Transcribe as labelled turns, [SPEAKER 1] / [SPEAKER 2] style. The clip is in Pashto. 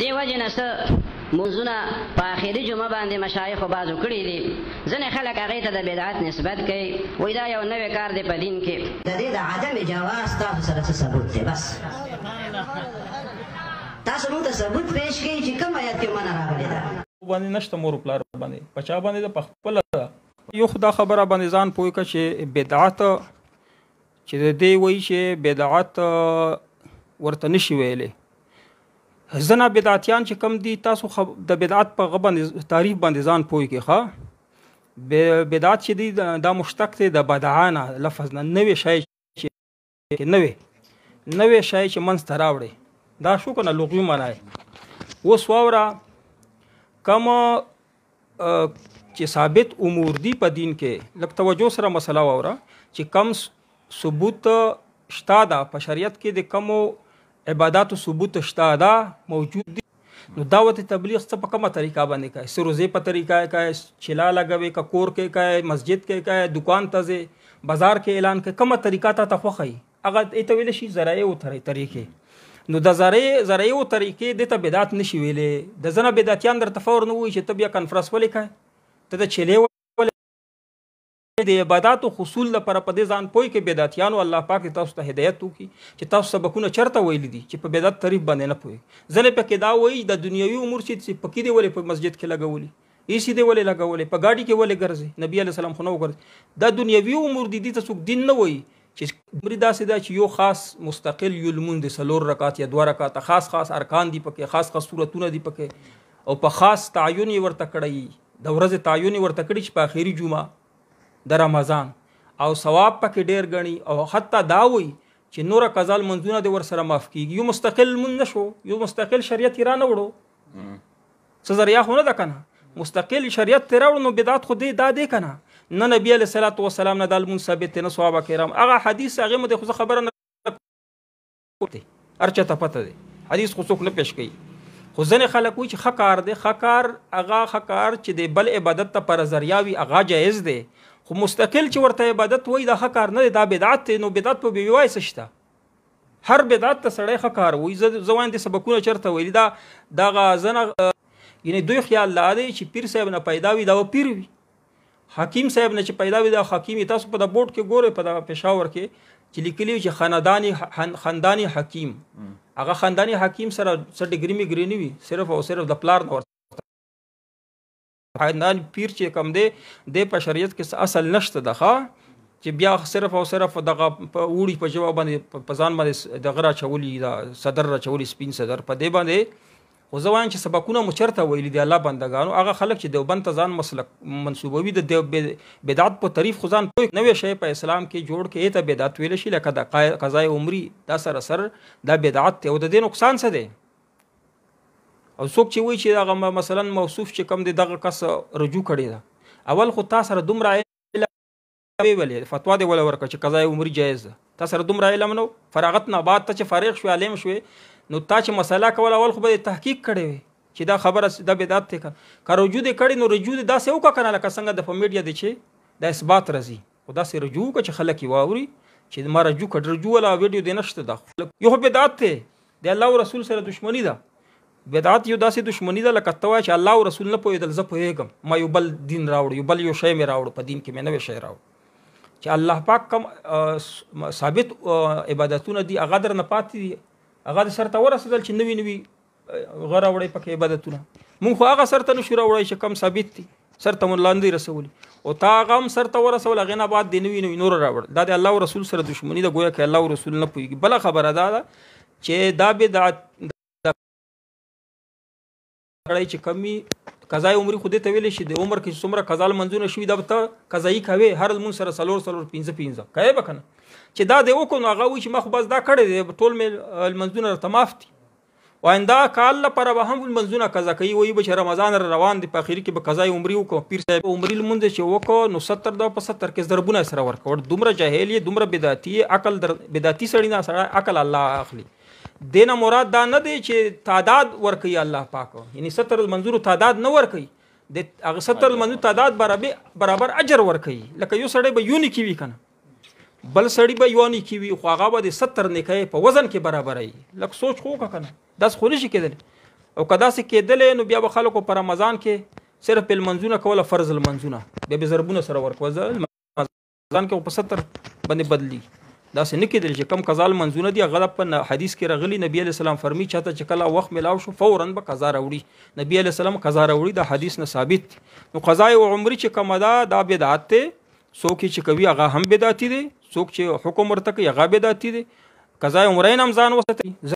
[SPEAKER 1] دې وجې نه څه منځونه په آخري جمعه باندې مشایخو بازو کړي دي. ځینې خلک هغې ته د بدعت نسبت کوي، وایي دا یو نوی کار دی په دین کې. د دې د عدم جواز تاسو سره څه ثبوت دی؟ بس تاسو موږ ته ثبوت پیش کړئ چې کوم آیت کې منع راغلی ده.
[SPEAKER 2] باندې نشته مور پلار باندې په چا باندې د پخپله ده. یو خدا خبره باندې ځان پوه کړه چې بدعت چې د دې وایي چې بدعت ورته نشي ویلی. ځنه بدعتیان چې کم دي تاسو د بدعت په هغه باندې تعریف باندې ځان پوه کړئ. ښه بدعت چې دی دا مشتق دی د بدعا نه لفظ نه، نوی شی چې نوی شی چې منځ ته راوړي دا شو که نه لغوي معنا یې. اوس واوره کوم چې ثابت امور دي په دین کې، لږ توجه سره مسله واوره چې کم ثبوت شته ده په شریعت کې، د کمو عباداتو ثبوت شته ده موجود دي. نو دعوت تبلیغ څه په کومه طریقه باندې کوي؟ څه روزې په طریقه کوي، چلا لګوي، که کور کې کوي، مسجد کې کوي، دکان ته ځي، بازار کې اعلان کوي، کومه طریقه ته خوښوي هغه ته ویلی شي ذرایع و طریقې. نو د ذرایع و طریقې دې ته بدعت نشي ویلی. د ځنه بدعتیان درته فور نه وایي چې ته بیا کنفرانس ولې کوې، ته د چلې د عباداتو حصول لپاره په دې ځان پوه کې بدعتیانو الله پاک تاسو ته هدایت وکړي چې تاسو سبقونه چرته ویلي دي چې په بدعت تعریف باندې نه پوهېږي. ځینې پکې دا وایي د دنیوي امور چې پکې دی ولې په مسجد کې لګولي، ایسي دی ولې لګولې، په ګاډي کې ولې ګرځي، نبي علیه السلام خو نه وګرځي. دا دنیوي امور دي، دې ته څوک دین نه وایي. چې عمرې داسې ده چې یو خاص مستقل یو لمونځ د 4 رکعات یا 2 رکعاته خاص ارکان دي پکې، خاص صورتونه دي پکې، او په خاص تعین یې ورته کړی، د ورځې تعین یې ورته کړي چې په آخري جمعه د رمضان او ثواب پکې ډیر غني، او حتی دا وایي چې نور قضا منځونه د ورسره معاف کیږي. یو مستقل مون نشو، یو مستقل شریعت را نه وړو، څه ذریعہ خو نه ده کنه، مستقل شریعت تیر وړو. نو بدعت خو دې دا دی کنه، نه نبی علیه الصلاۃ والسلام نه د المون ثابت نه صحابه کرام هغه حدیث هغه مده خو خبره نه کوي، ارچته پته دی حدیث خو څوک نه پیش کوي. خو ځنې خلک وایي چې ښه کار دی، ښه کار هغه ښه کار چې د بل عبادت ته پر ذریعہ وي هغه جایز دی، خو مستقل چې ورته عبادت وایي دا ښه کار نه دی، دا بدعت دی. نو بدعت په بې وایي څه شته؟ هر بدعت ته سړی ښه کار وایي. زه ووایم د سبقونه چېرته ویلي دغه ځنه یعنې دوی خیال دا دی چې پیر صاحب نه پیدا وي دا به پیر وي، حکیم صاحب نه چې پیدا وي دا حکیم وي. تاسو په د بورډ کې ګورئ په دغه پېښور کې چې لیکلي وي چې خانداني حکیم، هغه خانداني حکیم سره څه ډګري میګري نه وي، صرف او صرف د پلار نه خاندان پیر چې کم دی د په شریعت کې اصل نشته ده، چې بیا صرف او صرف دغه وړي په جواب باندې په ځان باندې دغه راچولي، دا صدر راچولي، سپین صدر په دې باندې. خو زه وایم چې سبقونه مو چېرته ویلي دي الله بندګانو، هغه خلک چې دیوبند ته ځان مسلک منسوبوي د بدعت په تعریف خو ځان پوه نوی شی په اسلام کې جوړ کې ته بدعت ویلی شي، لکه د قضای عمري دا سره دا بدعت دی. او د دې نقصان څه دی؟ او څوک چې وایي چې دغه مثلا موصوف چې کم دی دغه کس رجوع کړی ده، اول خو تا سره دومره ویلې فتوا دې ولا ورکړه چې قضای عمري جایز ده، تا سره دومره علم نو، فراغت نه بعد ته چې فارغ شوې عالم شوې نو تا چې مسله کول اول خو به تحقیق کړی وي چې دا خبره دا بدعت دی. که رجوع دې کړی نو رجوع دې داسې وکړه که نه لکه څنګه د په میډیا دی چې دا اثبات راځي، خو داسې رجوع وکړه چې خلک یې واوري چې ما رجوع کړ. رجوع ولا ویډیو دې نشته، دا یو بدعت دی، د الله او رسول سره دښمني ده. بدعت یو داسې دښمني ده لکه ته وایې چې الله او رسول نه پوهېدل، زه پوهېږم، ما یو بل دین راوړو، یو بل یو شی مې راوړو په دین کې، مې نوی شی راوړو. چې الله پاک کوم ثابت عبادتونه دي هغه در نه پاتې دي، هغه د سرته ورسېدل چې نوي غه راوړی پکې عبادتونه. مونږ خو هغه سرته نشو راوړی چې کم ثابت دي، سرته مو لاندې رسولي، او تا هغه هم سرته ورسول، هغې نه بعد د نوي نور راوړل. دا د الله او رسول سره دښمني ده، ګویا که الله او رسول نه پوهېږي. بله خبره دا ده چې دا بدعت چې کمی قضای عمري خو دې ته ویلی شي د عمر کې څومره قضا لمنځونه شوي دا به ته قضایي کوې، هر لمونځ سره 4 کوې به که نه. چې دا دې وکړو نو هغه وایي چې ما خو بس دا کړی دی، ټول مې لمنځونه راته معاف دي. و آینده کال لپاره به هم لمنځونه قضا کوي، وایي به چې رمضان روان دی په اخري کې به قضای عمري وکړو. پیر صاحب عمري لمونځ چې وکړو نو 70 ده په 70 کې ضربونه سره ورکړ. دومره جاهل یې، دومره بدعتي یې، عقل بدعتي سړي نه سړی عقل الله اخلي. دینه مراد دا نه دی چې تعداد ورکوي الله پاک، یعنی 70 المنظور تعداد نه ورکوي، د هغه 70 المنظور تعداد برابر اجر ورکوي. لکه یو سړی به یونی کی وي کنه، بل سړی به یونی کی وي، خو هغه به د 70 نیکۍ په وزن کې برابرای. لکه سوچ خو کنه داس خو نشي کېدل. او که داسې کېدلې نو بیا به خلکو په رمضان کې صرف المنځونه کوله فرض المنځونه بیا به ضربونه سره ورکوه رمضان کې په 70 باندې بدلی داسې نه کېدل چې کم قضا المنځونه دي هغه په حدیث کې راغلي نبی علیه السلام فرمی چاته چې کله وخت ملاو شو فورا به قضا راوړي نبی علیه السلام قضا راوړي د حدیث نه ثابت نو قضا عمرې چې کومه ده دا بدعت دی څوک چې کوي هغه هم بدعتي دی څوک چې حکم ورته کوي هغه بدعتي دی قضا عمرې هم ځان وساتي